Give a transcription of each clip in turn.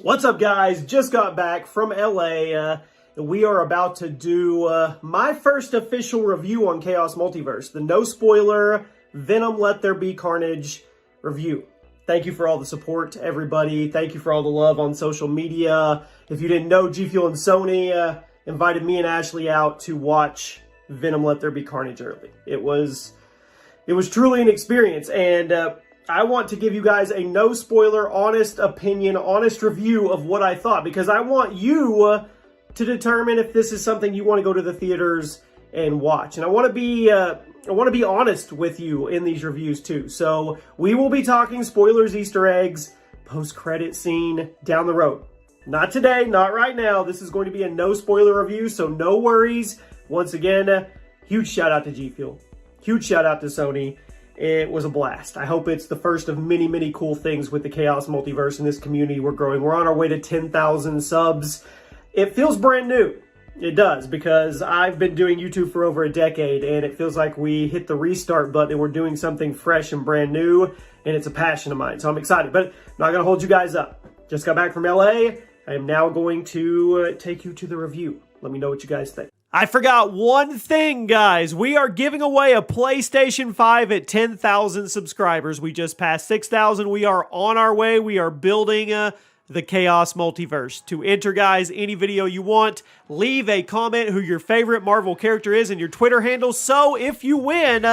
What's up, guys? Just got back from LA. We are about to do my first official review on Chaos Multiverse, the no spoiler Venom Let There Be Carnage review. Thank you for all the support, everybody. Thank you for all the love on social media. If you didn't know, G Fuel and Sony invited me and Ashley out to watch Venom Let There Be Carnage early. It was truly an experience, and I want to give you guys a no spoiler, honest opinion, honest review of what I thought, because I want you to determine if this is something you want to go to the theaters and watch. And I want to be honest with you in these reviews too. So we will be talking spoilers, Easter eggs, post-credit scene down the road. Not today, not right now. This is going to be a no spoiler review, so no worries. Once again, huge shout out to G Fuel. Huge shout out to Sony. It was a blast. I hope it's the first of many, many cool things with the Chaos Multiverse in this community we're growing. We're on our way to 10,000 subs. It feels brand new. It does, because I've been doing YouTube for over a decade, and it feels like we hit the restart button and we're doing something fresh and brand new, and it's a passion of mine, so I'm excited. But I'm not going to hold you guys up. Just got back from LA. I am now going to take you to the review. Let me know what you guys think. I forgot one thing, guys. We are giving away a PlayStation 5 at 10,000 subscribers. We just passed 6,000. We are on our way. We are building the Chaos Multiverse. To enter, guys, any video you want, leave a comment who your favorite Marvel character is and your Twitter handle, so if you win,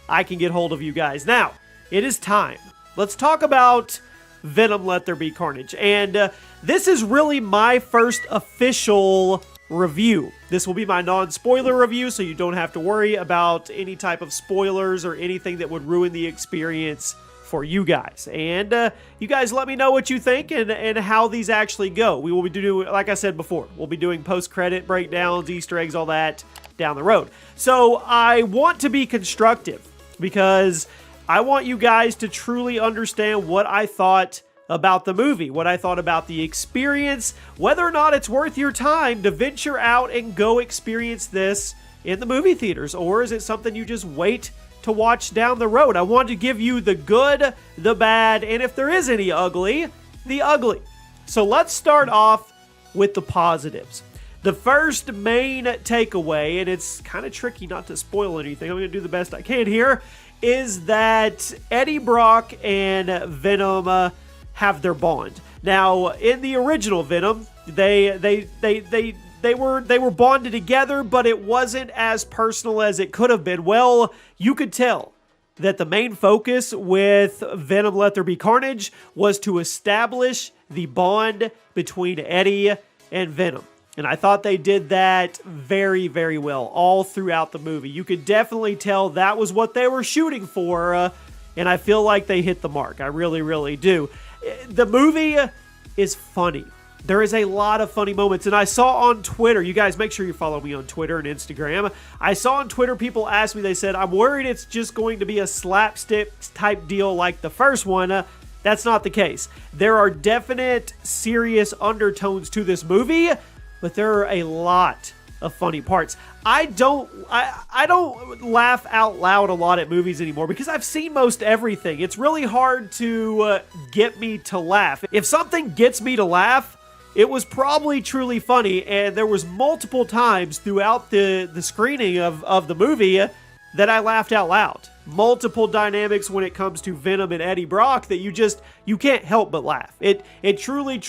I can get hold of you guys. Now, it is time. Let's talk about Venom Let There Be Carnage. And this is really my first official review. This will be my non-spoiler review, so you don't have to worry about any type of spoilers or anything that would ruin the experience for you guys. And you guys let me know what you think and how these actually go. We will be doing, like I said before, we'll be doing post-credit breakdowns, Easter eggs, all that down the road. So I want to be constructive because I want you guys to truly understand what I thought about the movie, what I thought about the experience, whether or not it's worth your time to venture out and go experience this in the movie theaters, or is it something you just wait to watch down the road? I want to give you the good, the bad, and if there is any ugly, the ugly. So let's start off with the positives. The first main takeaway, and it's kind of tricky not to spoil anything, I'm going to do the best I can here, is that Eddie Brock and Venom have their bond. Now, in the original Venom, they were bonded together, but it wasn't as personal as it could have been. Well, you could tell that the main focus with Venom Let There Be Carnage was to establish the bond between Eddie and Venom. And I thought they did that very, very well all throughout the movie. You could definitely tell that was what they were shooting for, and I feel like they hit the mark. I really, really do. The movie is funny. There is a lot of funny moments, and I saw on Twitter, you guys make sure you follow me on Twitter and Instagram. I saw on Twitter people ask me, they said, I'm worried it's just going to be a slapstick type deal like the first one. That's not the case. There are definite serious undertones to this movie, but there are a lot of funny parts. I don't laugh out loud a lot at movies anymore because I've seen most everything. It's really hard to get me to laugh. If something gets me to laugh, it was probably truly funny, and there was multiple times throughout the screening of the movie that I laughed out loud. Multiple dynamics when it comes to Venom and Eddie Brock that you can't help but laugh. It truly,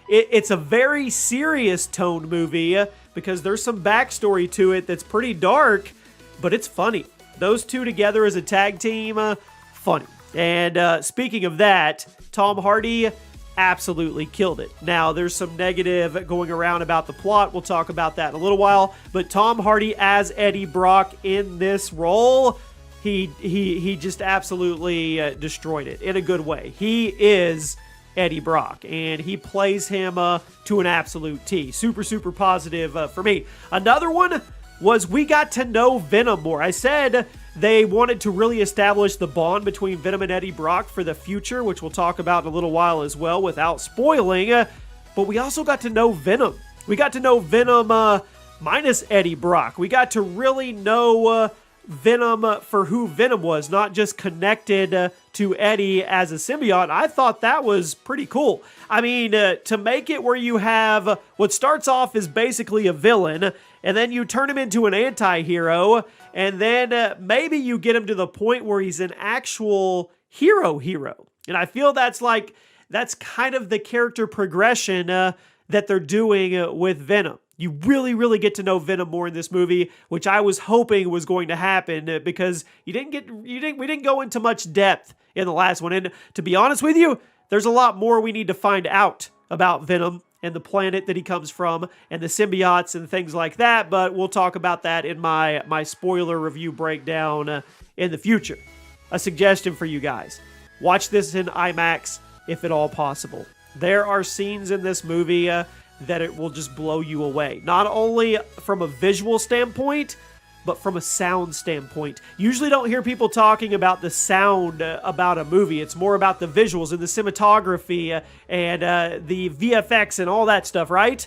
it's a very serious toned movie because there's some backstory to it that's pretty dark, but it's funny. Those two together as a tag team, funny. And speaking of that, Tom Hardy absolutely killed it. Now, there's some negative going around about the plot. We'll talk about that in a little while. But Tom Hardy as Eddie Brock in this role, he just absolutely destroyed it in a good way. He is Eddie Brock, and he plays him to an absolute T. Super, super positive for me. Another one was we got to know Venom more. I said they wanted to really establish the bond between Venom and Eddie Brock for the future, which we'll talk about in a little while as well without spoiling. But we also got to know Venom. We got to know Venom minus Eddie Brock. We got to really know Venom for who Venom was, not just connected to Eddie as a symbiote. I thought that was pretty cool. I mean, to make it where you have what starts off as basically a villain, and then you turn him into an anti-hero, and then maybe you get him to the point where he's an actual hero. And I feel that's kind of the character progression that they're doing with Venom. You really get to know Venom more in this movie, which I was hoping was going to happen because we didn't go into much depth in the last one. And to be honest with you, there's a lot more we need to find out about Venom and the planet that he comes from and the symbiotes and things like that, but we'll talk about that in my spoiler review breakdown in the future. A suggestion for you guys: watch this in IMAX if at all possible. There are scenes in this movie that it will just blow you away. Not only from a visual standpoint, but from a sound standpoint. Usually don't hear people talking about the sound about a movie. It's more about the visuals and the cinematography and the VFX and all that stuff, right?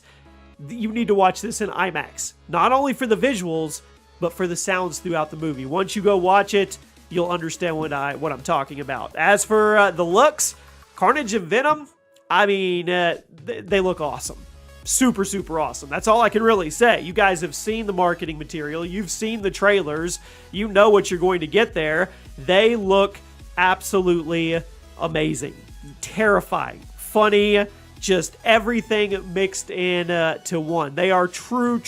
You need to watch this in IMAX. Not only for the visuals, but for the sounds throughout the movie. Once you go watch it, you'll understand what I'm talking about. As for the looks, Carnage and Venom, I mean, they look awesome. Super awesome. That's all I can really say. You guys have seen the marketing material. You've seen the trailers. You know what you're going to get there. They look absolutely amazing. Terrifying. Funny. Just everything mixed in to one. They are true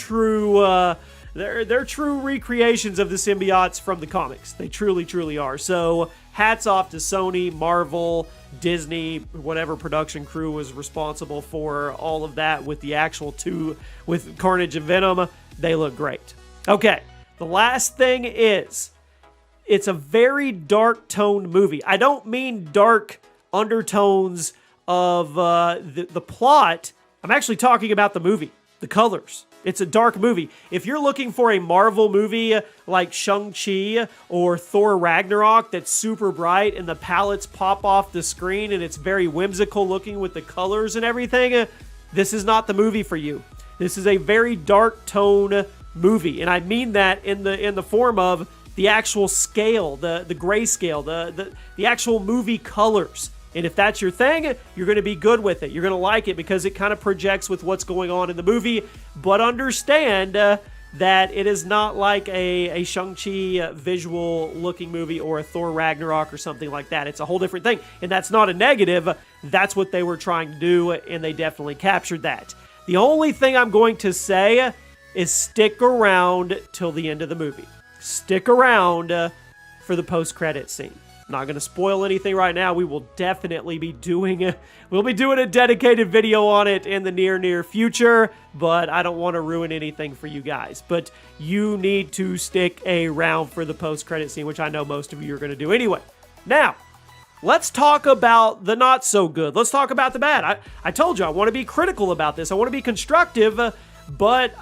they're true recreations of the symbiotes from the comics. They truly are. So hats off to Sony, Marvel, Disney, whatever production crew was responsible for all of that with the actual two, with Carnage and Venom. They look great. Okay, the last thing is, it's a very dark toned movie. I don't mean dark undertones of the plot. I'm actually talking about the movie, the colors. It's a dark movie. If you're looking for a Marvel movie like Shang-Chi or Thor Ragnarok that's super bright and the palettes pop off the screen and it's very whimsical looking with the colors and everything, this is not the movie for you. This is a very dark tone movie, and I mean that in the form of the actual scale, the grayscale, the actual movie colors. And if that's your thing, you're going to be good with it. You're going to like it because it kind of projects with what's going on in the movie. But understand that it is not like a Shang-Chi visual-looking movie or a Thor Ragnarok or something like that. It's a whole different thing. And that's not a negative. That's what they were trying to do, and they definitely captured that. The only thing I'm going to say is stick around till the end of the movie. Stick around for the post-credit scene. Not going to spoil anything right now. We will definitely be doing a dedicated video on it in the near future, but I don't want to ruin anything for you guys. But you need to stick around for the post-credit scene, which I know most of you are going to do anyway. Now, let's talk about the not so good. Let's talk about the bad. I told you I want to be critical about this. I want to be constructive, but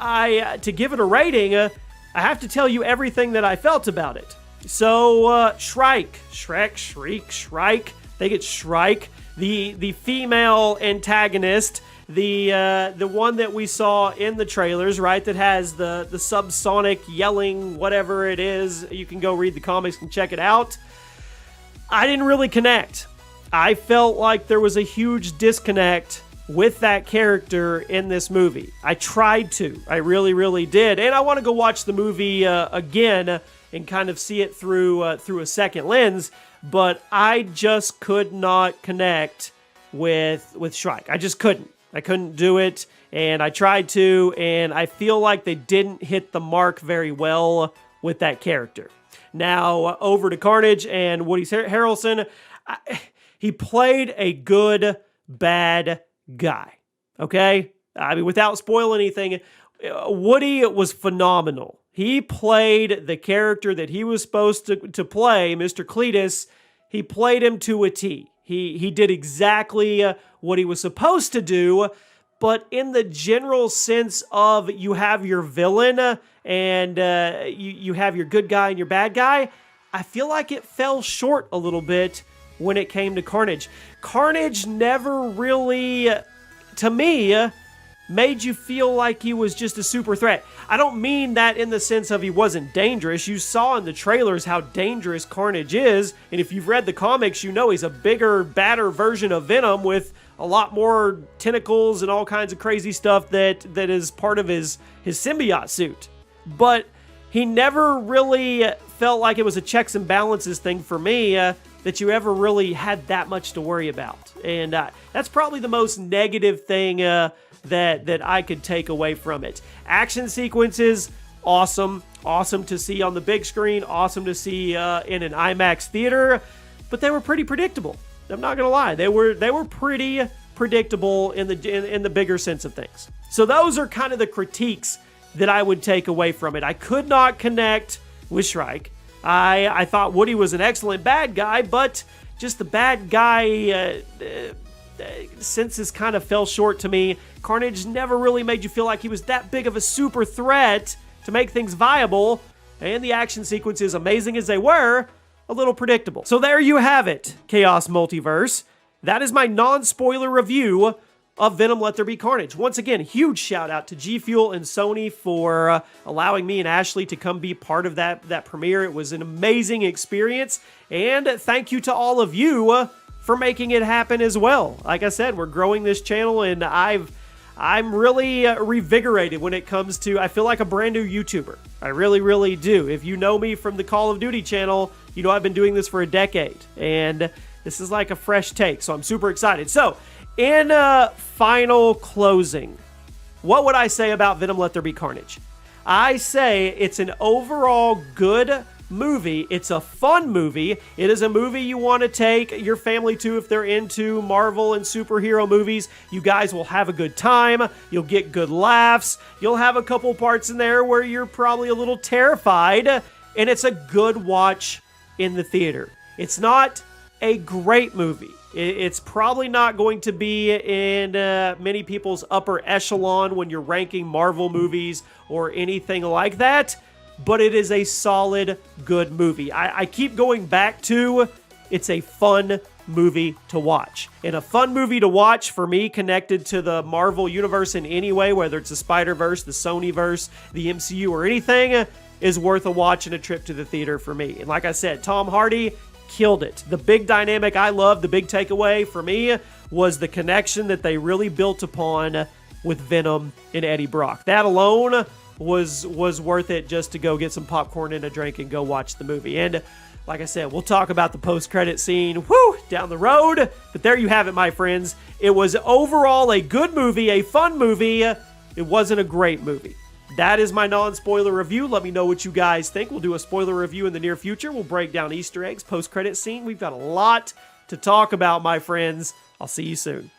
to give it a rating, I have to tell you everything that I felt about it. So, Shrike, they get Shrike, the female antagonist, the one that we saw in the trailers, right, that has the subsonic yelling, whatever it is. You can go read the comics and check it out. I didn't really connect. I felt like there was a huge disconnect with that character in this movie. I tried to. I really did. And I want to go watch the movie again and kind of see it through a second lens, but I just could not connect with Shrike. I just couldn't. I couldn't do it, and I tried to, and I feel like they didn't hit the mark very well with that character. Now, over to Carnage and Woody Harrelson. He played a good, bad guy, okay? I mean, without spoiling anything, Woody was phenomenal. He played the character that he was supposed to play, Mr. Cletus. He played him to a T. He did exactly what he was supposed to do, but in the general sense of you have your villain and you have your good guy and your bad guy, I feel like it fell short a little bit when it came to Carnage. Carnage never really, to me, made you feel like he was just a super threat. I don't mean that in the sense of he wasn't dangerous. You saw in the trailers how dangerous Carnage is, and if you've read the comics, you know he's a bigger, badder version of Venom with a lot more tentacles and all kinds of crazy stuff that is part of his symbiote suit. But he never really felt like it was a checks and balances thing for me, that you ever really had that much to worry about. And that's probably the most negative thing that I could take away from it. Action sequences, awesome. Awesome to see on the big screen. Awesome to see in an IMAX theater. But they were pretty predictable. I'm not gonna lie. They were pretty predictable in the bigger sense of things. So those are kind of the critiques that I would take away from it. I could not connect with Shrike. I thought Woody was an excellent bad guy, but just the bad guy senses kind of fell short to me. Carnage never really made you feel like he was that big of a super threat to make things viable, and the action sequences, amazing as they were, a little predictable. So there you have it, Chaos Multiverse. That is my non-spoiler review of Venom Let There Be Carnage. Once again, huge shout out to G Fuel and Sony for allowing me and Ashley to come be part of that premiere. It was an amazing experience, and thank you to all of you for making it happen as well. Like I said, we're growing this channel, and I'm really revigorated when it comes to, I feel like a brand new YouTuber. I really, really do. If you know me from the Call of Duty channel, you know I've been doing this for a decade, and this is like a fresh take, so I'm super excited. So, in final closing, what would I say about Venom Let There Be Carnage? I say it's an overall good movie. It's a fun movie. It is a movie you want to take your family to if they're into Marvel and superhero movies. You guys will have a good time. You'll get good laughs. You'll have a couple parts in there where you're probably a little terrified, and it's a good watch in the theater. It's not a great movie. It's probably not going to be in many people's upper echelon when you're ranking Marvel movies or anything like that, but it is a solid, good movie. I keep going back to, it's a fun movie to watch. And a fun movie to watch for me connected to the Marvel universe in any way, whether it's the Spider-Verse, the Sonyverse, the MCU, or anything, is worth a watch and a trip to the theater for me. And like I said, Tom Hardy killed it. The big dynamic I love, the big takeaway for me, was the connection that they really built upon with Venom and Eddie Brock. That alone was worth it just to go get some popcorn and a drink and go watch the movie. And like I said, we'll talk about the post-credit scene down the road. But there you have it, my friends. It was overall a good movie, a fun movie. It wasn't a great movie. That is my non-spoiler review. Let me know what you guys think. We'll do a spoiler review in the near future. We'll break down Easter eggs, post-credit scene. We've got a lot to talk about, my friends. I'll see you soon.